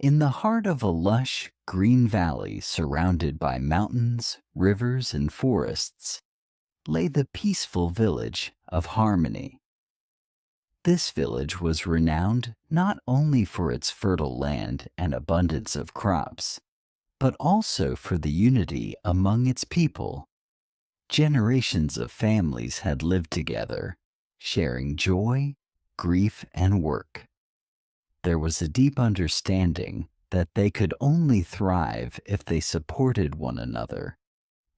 In the heart of a lush, green valley surrounded by mountains, rivers, and forests, lay the peaceful village of Harmony. This village was renowned not only for its fertile land and abundance of crops, but also for the unity among its people. Generations of families had lived together, sharing joy, grief, and work. There was a deep understanding that they could only thrive if they supported one another,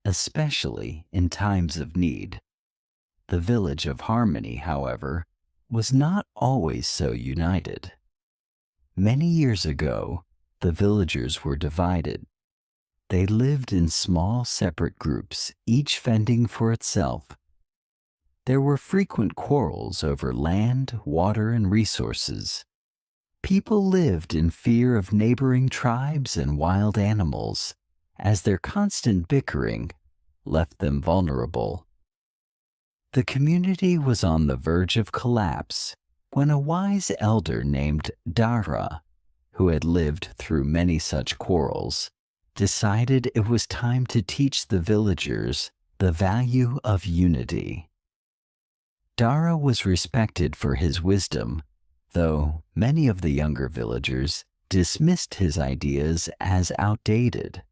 especially in times of need. The village of Harmony, however, was not always so united. Many years ago, the villagers were divided. They lived in small separate groups, each fending for itself. There were frequent quarrels over land, water, and resources. People lived in fear of neighboring tribes and wild animals, as their constant bickering left them vulnerable. The community was on the verge of collapse when a wise elder named Dara, who had lived through many such quarrels, decided it was time to teach the villagers the value of unity. Dara was respected for his wisdom, though many of the younger villagers dismissed his ideas as outdated.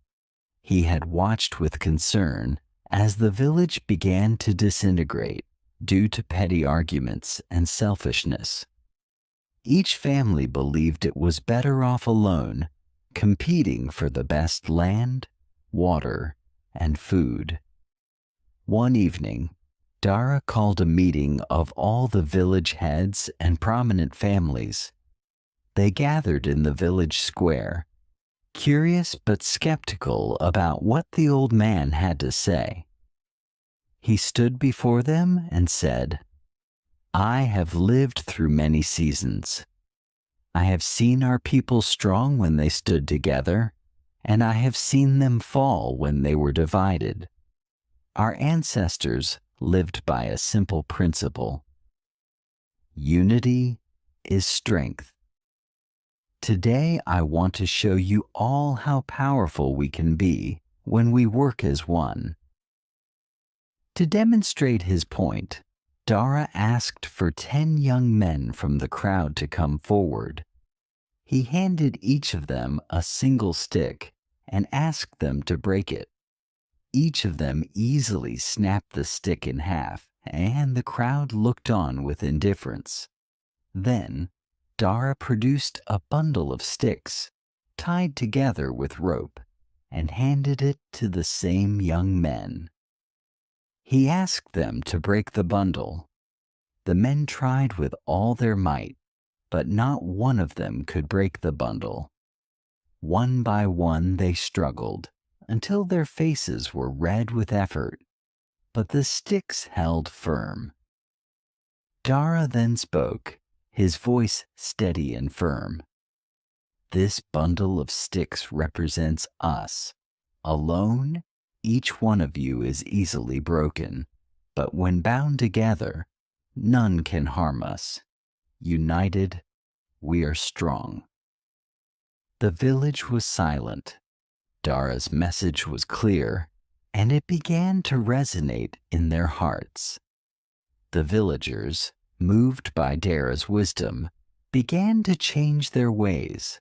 He had watched with concern as the village began to disintegrate due to petty arguments and selfishness. Each family believed it was better off alone, competing for the best land, water, and food. One evening, Dara called a meeting of all the village heads and prominent families. They gathered in the village square, curious but skeptical about what the old man had to say. He stood before them and said, "I have lived through many seasons. I have seen our people strong when they stood together, and I have seen them fall when they were divided. Our ancestors lived by a simple principle: unity is strength. Today I want to show you all how powerful we can be when we work as one." To demonstrate his point, Dara asked for 10 young men from the crowd to come forward. He handed each of them a single stick and asked them to break it. Each of them easily snapped the stick in half, and the crowd looked on with indifference. Then, Dara produced a bundle of sticks, tied together with rope, and handed it to the same young men. He asked them to break the bundle. The men tried with all their might, but not one of them could break the bundle. One by one they struggled, until their faces were red with effort, but the sticks held firm. Dara then spoke, his voice steady and firm. "This bundle of sticks represents us. Alone, each one of you is easily broken, but when bound together, none can harm us. United, we are strong." The village was silent. Dara's message was clear, and it began to resonate in their hearts. The villagers, moved by Dara's wisdom, began to change their ways.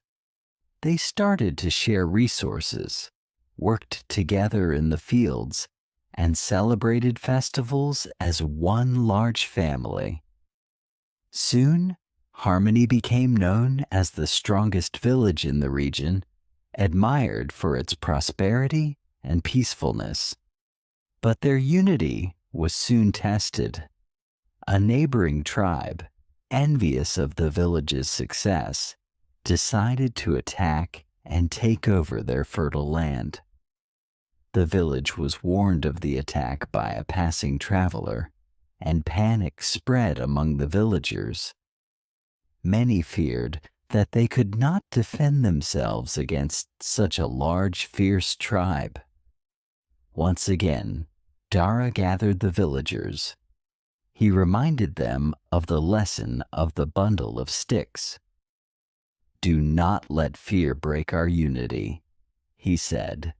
They started to share resources, worked together in the fields, and celebrated festivals as one large family. Soon, Harmony became known as the strongest village in the region, admired for its prosperity and peacefulness. But their unity was soon tested. A neighboring tribe, envious of the village's success, decided to attack and take over their fertile land. The village was warned of the attack by a passing traveler, and panic spread among the villagers. Many feared that they could not defend themselves against such a large, fierce tribe. Once again, Dara gathered the villagers. He reminded them of the lesson of the bundle of sticks. "Do not let fear break our unity," he said.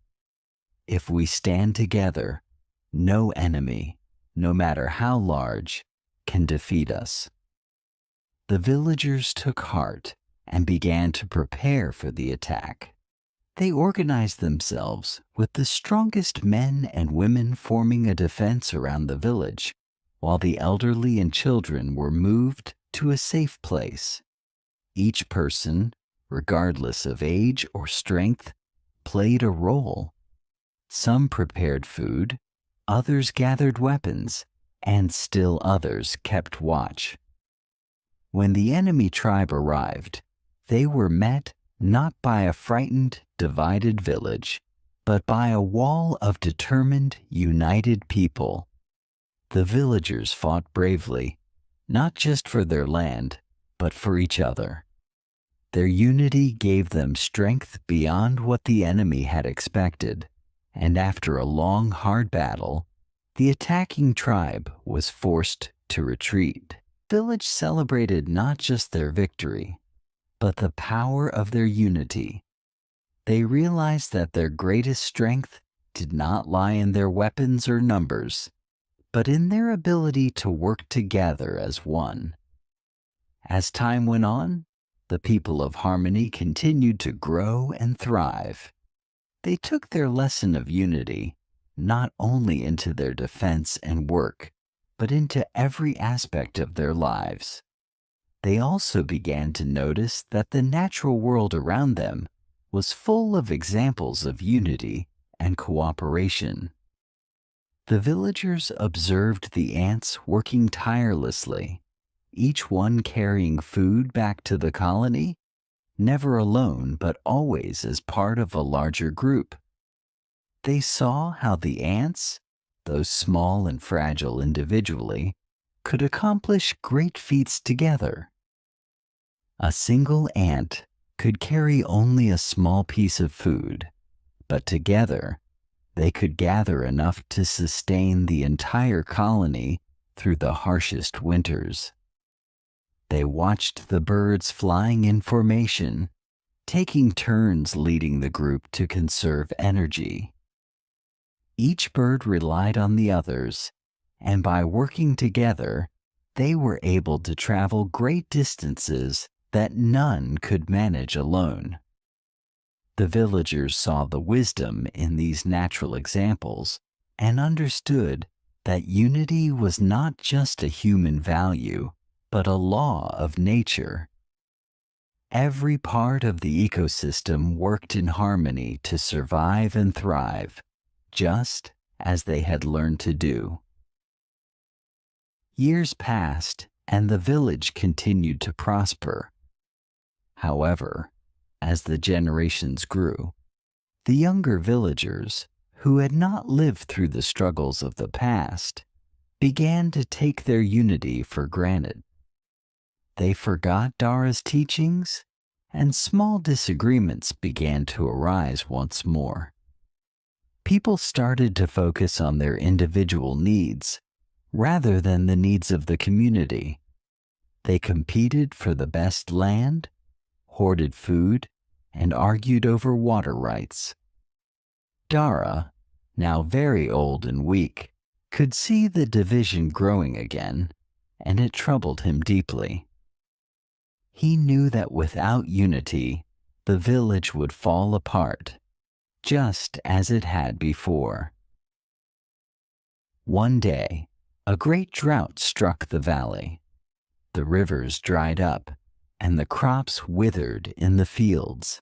"If we stand together, no enemy, no matter how large, can defeat us." The villagers took heart and began to prepare for the attack. They organized themselves, with the strongest men and women forming a defense around the village, while the elderly and children were moved to a safe place. Each person, regardless of age or strength, played a role. Some prepared food, others gathered weapons, and still others kept watch. When the enemy tribe arrived, they were met not by a frightened, divided village, but by a wall of determined, united people. The villagers fought bravely, not just for their land, but for each other. Their unity gave them strength beyond what the enemy had expected, and after a long, hard battle, the attacking tribe was forced to retreat. The village celebrated not just their victory, but the power of their unity. They realized that their greatest strength did not lie in their weapons or numbers, but in their ability to work together as one. As time went on, the people of Harmony continued to grow and thrive. They took their lesson of unity not only into their defense and work, but into every aspect of their lives. They also began to notice that the natural world around them was full of examples of unity and cooperation. The villagers observed the ants working tirelessly, each one carrying food back to the colony, never alone but always as part of a larger group. They saw how the ants, though small and fragile individually, could accomplish great feats together. A single ant could carry only a small piece of food, but together they could gather enough to sustain the entire colony through the harshest winters. They watched the birds flying in formation, taking turns leading the group to conserve energy. Each bird relied on the others, and by working together, they were able to travel great distances that none could manage alone. The villagers saw the wisdom in these natural examples and understood that unity was not just a human value, but a law of nature. Every part of the ecosystem worked in harmony to survive and thrive, just as they had learned to do. Years passed, and the village continued to prosper. However, as the generations grew, the younger villagers, who had not lived through the struggles of the past, began to take their unity for granted. They forgot Dara's teachings, and small disagreements began to arise once more. People started to focus on their individual needs rather than the needs of the community. They competed for the best land, hoarded food, and argued over water rights. Dara, now very old and weak, could see the division growing again, and it troubled him deeply. He knew that without unity, the village would fall apart, just as it had before. One day, a great drought struck the valley. The rivers dried up, and the crops withered in the fields.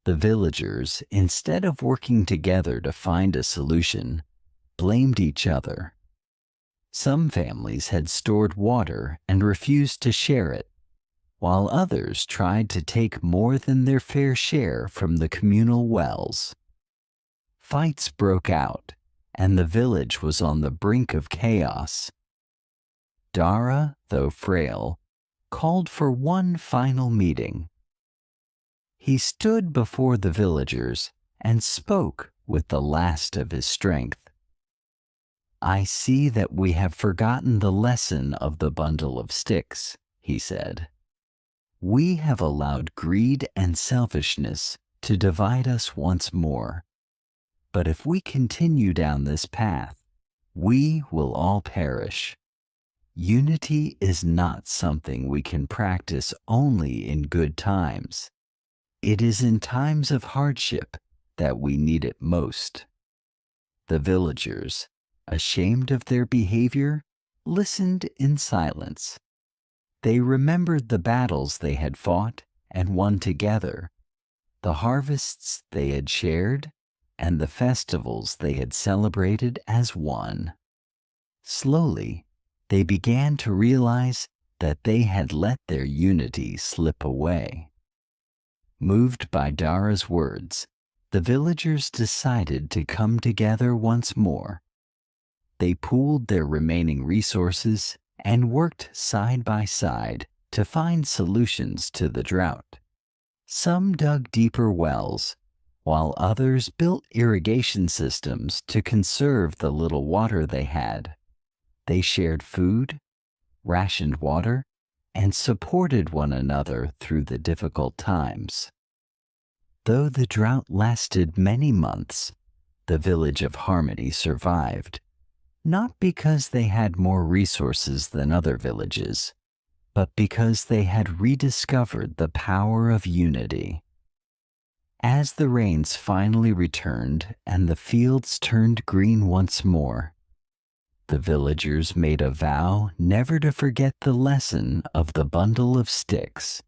The villagers, instead of working together to find a solution, blamed each other. Some families had stored water and refused to share it, while others tried to take more than their fair share from the communal wells. Fights broke out, and the village was on the brink of chaos. Dara, though frail, called for one final meeting. He stood before the villagers and spoke with the last of his strength. "I see that we have forgotten the lesson of the bundle of sticks," he said. We have allowed greed and selfishness to divide us once more. But if we continue down this path, we will all perish. Unity is not something we can practice only in good times. It is in times of hardship that we need it most. The villagers, ashamed of their behavior, listened in silence. They remembered the battles they had fought and won together, the harvests they had shared, and the festivals they had celebrated as one. Slowly, they began to realize that they had let their unity slip away. Moved by Dara's words, the villagers decided to come together once more. They pooled their remaining resources and worked side by side to find solutions to the drought. Some dug deeper wells, while others built irrigation systems to conserve the little water they had. They shared food, rationed water, and supported one another through the difficult times. Though the drought lasted many months, the village of Harmony survived, not because they had more resources than other villages, but because they had rediscovered the power of unity. As the rains finally returned and the fields turned green once more, the villagers made a vow never to forget the lesson of the bundle of sticks.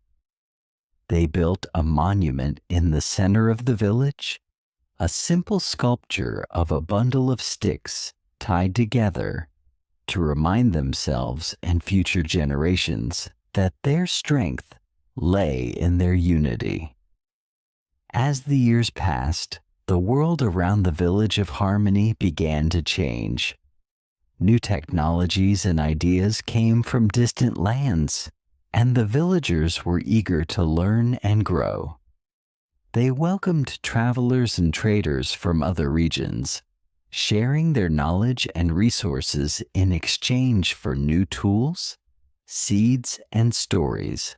They built a monument in the center of the village, a simple sculpture of a bundle of sticks tied together to remind themselves and future generations that their strength lay in their unity. As the years passed, the world around the village of Harmony began to change. New technologies and ideas came from distant lands, and the villagers were eager to learn and grow. They welcomed travelers and traders from other regions, sharing their knowledge and resources in exchange for new tools, seeds, and stories.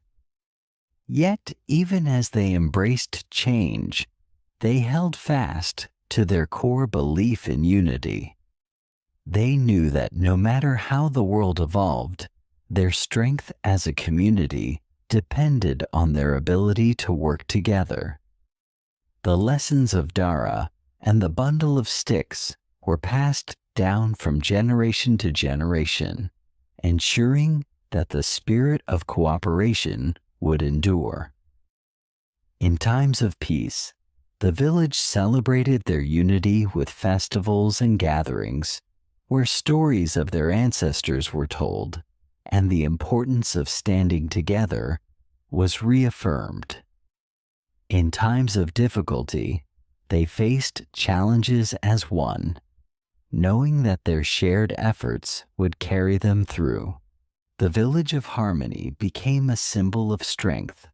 Yet, even as they embraced change, they held fast to their core belief in unity. They knew that no matter how the world evolved, their strength as a community depended on their ability to work together. The lessons of Dara and the bundle of sticks were passed down from generation to generation, ensuring that the spirit of cooperation would endure. In times of peace, the village celebrated their unity with festivals and gatherings where stories of their ancestors were told, and the importance of standing together was reaffirmed. In times of difficulty, they faced challenges as one, knowing that their shared efforts would carry them through. The village of Harmony became a symbol of strength,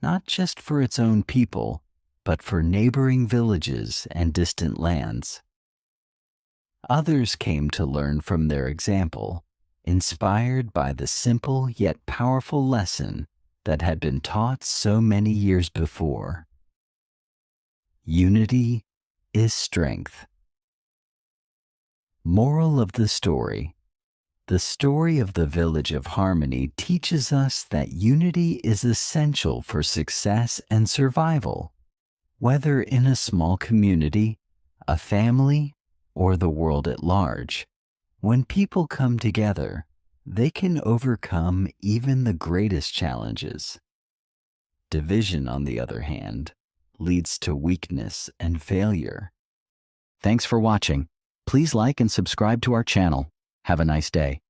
not just for its own people, but for neighboring villages and distant lands. Others came to learn from their example, inspired by the simple yet powerful lesson that had been taught so many years before. Unity is strength. Moral of the story: the story of the village of Harmony teaches us that unity is essential for success and survival, whether in a small community, a family, or the world at large. When people come together, they can overcome even the greatest challenges. Division, on the other hand, leads to weakness and failure. Thanks for watching. Please like and subscribe to our channel. Have a nice day.